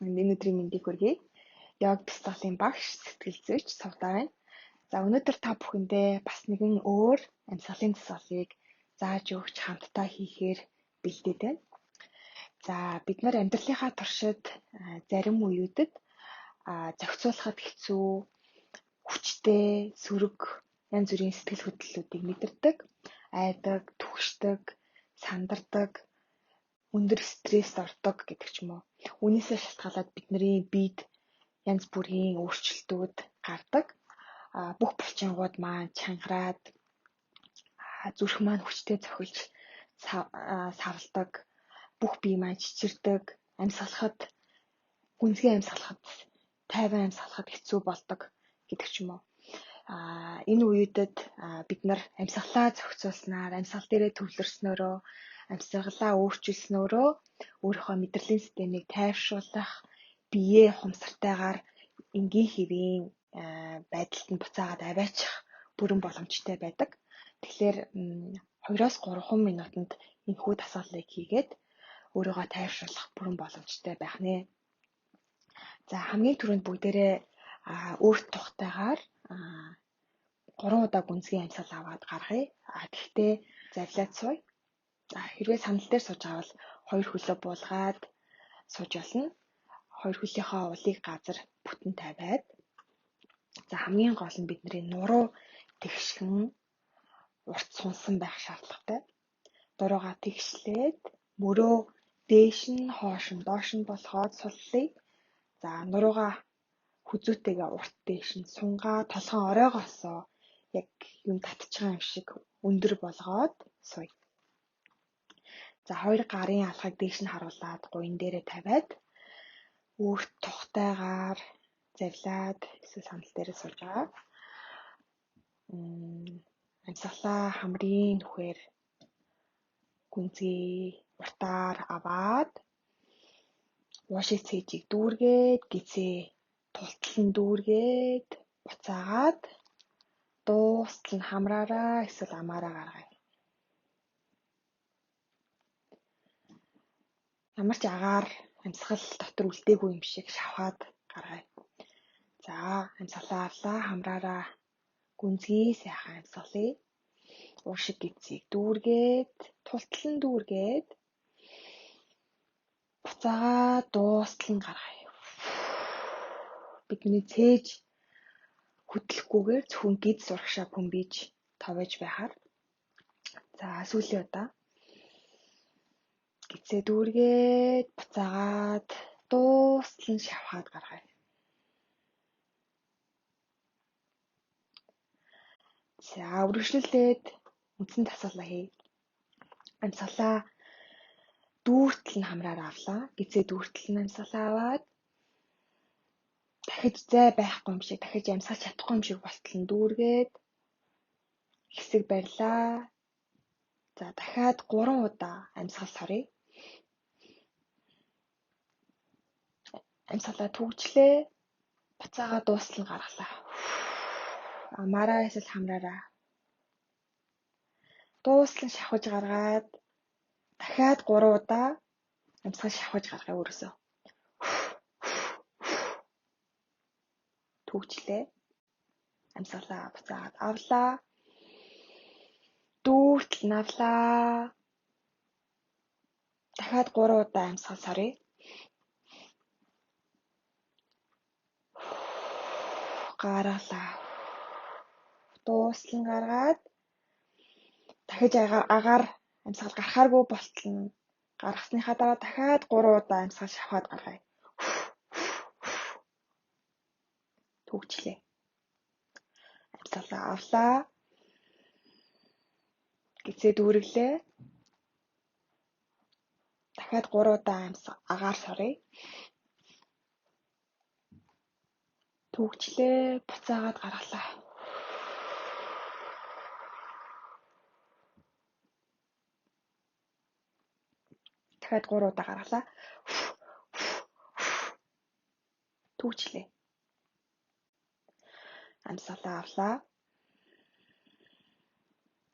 Өнөөдрийн мэндийг хүргэе. Яг бяцлаглалын багш, сэтгэл зүйч Сувдаа байна. За өнөөдөр та бүхэндээ бас нэгэн өөр амьсгалын засгалыг зааж өгч хамтдаа хийхээр бэлдээд байна. За бид нар амьдралынхаа туршид зарим үеүүдэд зохицуулахад хэцүү, хүчтэй, сөрөг янз бүрийн сэтгэл хөдлөлүүдийг мэдэрдэг, айдаг, түгшдэг, сандардаг, өндөр стресст ордог гэдэг ч юм уу. Үүнээсээ шалтгаалаад бидний биед янз бүрийн өөрчлөлтүүд гардаг. Бүх булчингууд маань чангараад зүрх маань хүчтэй цохилж савладаг, бүх бие маань чичирдэг, амьсгалахад гүнзгий амьсгалахад, тайван амьсгалахад хэцүү болдог гэдэг ч юм уу. Энэ үеүүдэд бид нар амьсгалаа зохицуулснаар, амьсгал дээрээ төвлөрснөөрөө, амьсгалаа өөрчилснөөрөө өөрийнхөө мэдрэлийн системийг тайвшруулах, биеэ ухамсартайгаар энгийн хэвийн байдалд нь буцаагаад аваачих бүрэн боломжтой байдаг. Тэгэхээр 2-3 минутанд энэхүү дасгалыг хийгээд өөрийгөө тайвшруулах бүрэн боломжтой байх нэ. За хамгийн түрүүнд бүгдээрээ өөрт тухтайгаар 3 удаа гүнзгий амьсгал аваад гаргая. Гэхдээ завлаад сууя. За хэрвээ санал дээр сууж авал 2 хөлөө буулгаад сууж болно. 2 хөлийнхөө улыг газар бүтэн тавиад. За хамгийн гол нь бидний нуруу тэгшгэн урт сунсан байх шаардлагатай. Нуруугаа тэгшлээд мөрөө дээш нь хоош нь доош нь болгоод суллая. За нуруугаа хүзүүтэйгээ урт дээш нь сунгаа толгойн оройгоосоо яг юм татж байгаа юм шиг өндөр болгоод сууя. За 2 гарын алхаг дээш нь харуулад гуйн дээрээ тавиад өөрт тухтайгаар завлаад эсвэл санал дээрээ сууж байгаа. Амьсгалаа хамрын нүхээр гүнзгий уртаар аваад уушиг цээжийг дүүргээд гизээ тултал нь дүүргээд буцаагаад дуустал нь хамраараа эсвэл амаараа гаргая. Ямар ч агаар амьсгал дотор үлдээгүй юм шиг шавхаад гаргая. За амьсгалаа авлаа хамраараа гүнзгий сайхан амьсгалъя. Уушиг гизийг дүүргээд тултал нь дүүргээд буцаагаад дуустал нь гаргая. Бидний цээж хөдлөхгүйгээр зөвхөн гид сурагшаа бөмбөж товож байхаар. За сүүлийн удаа гизээ дүүргээд буцаагаад дуустал нь шавхаад гаргая. За үргэлжлүүлээд үндсэн дасгалаа хий. Амьсгалаа дүүртэл нь хамраараа авлаа. Гизээ дүүртэл нь амьсгалаа аваад дахиж зай байхгүй юм шиг, дахиж амьсгаж чадахгүй юм шиг болтол нь дүүргээд хэсэг барьлаа. За дахиад 3 удаа амьсгал соръё. Амьсгалаа түгжлээ. Буцаагаад дуустал нь гаргалаа. Амаараа эсвэл хамраараа дуустал нь шавхаж гаргаад дахиад 3 удаа амьсгал шавхаж гаргая өөрөөсөө. Түгжлээ. Амьсгалаа буцаагаад авлаа. Дүүртэл нь авлаа. Дахиад 3 удаа амьсгал соръё. Гаргалаа. Дуустал нь гаргаад дахиж агаар амьсгал гарахааргүй болтол нь гаргасныхаа дараа дахиад 3 удаа амьсгал шавхаад гаргая. Түгжлээ. Амьсгалаа авлаа. Гизээ дүүрэглээ. Дахиад 3 удаа агаар соръё. Түгжлээ. Буцаагаад гаргалаа. Дахиад 3 удаа гаргалаа. Түгжлээ. Амьсгалаа авлаа.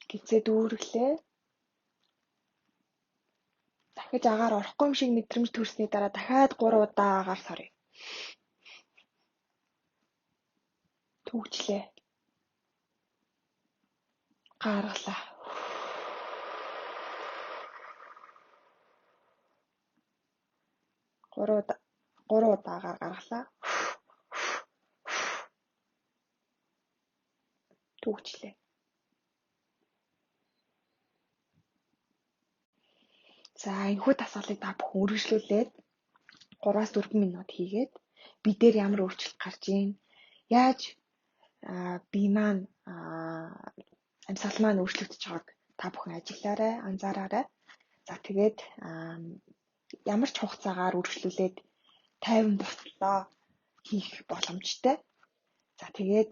Гизээ дүүрэглээ. Дахиж агаар орохгүй юм шиг мэдрэмж төрсний дараа дахиад 3 удаа агаар сорё. Түгжлээ. Гаргалаа. 3 удаа агаар гаргалаа. Түгжлээ. За энэхүү дасгалыг та бүхэн үргэлжлүүлээд 3-4 минут хийгээд бие дээр ямар өөрчлөлт гарч ийн, яаж бие маань амьсгал маань өөрчлөгдөж байгааг та бүхэн ажиглаарай, анзаараарай. За тэгээд ямар ч хугацаагаар үргэлжлүүлээд 50 бослоо хийх боломжтой. За тэгээд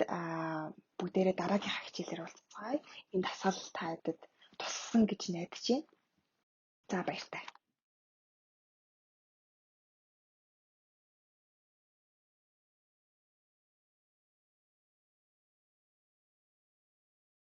бүгдээрээ дараагийнхаа хичээлээр уулзцгаая. Энэ дасгал та бүдэд туссан гэж найдаж байна. За баяртай.